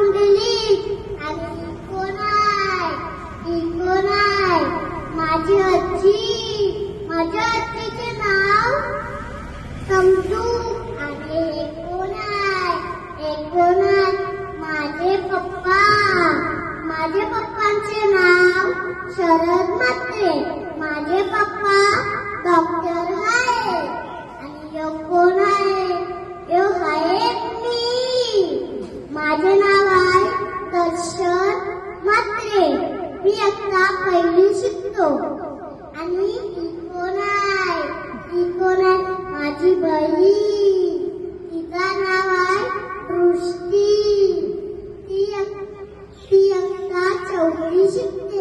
पुंडलिक. आणि कोण आहे माझी आजी. माझ्या आजीचे नाव समजू. आणि हे कोण आहे माझे पप्पा. माझे पप्पांचे नाव शरद म्हात्रे. माझे पप्पा डॉक्टर आहे. आणि यो कोण आहे? यो आहे मी. माझे नाव आहे दर्शन म्हात्रे. मी आता पहिली शिकतो. आणि ही कोण आहे? माझी बहीण. तिचं नाव आहे दृष्टी. ती आता चौथी शिकते.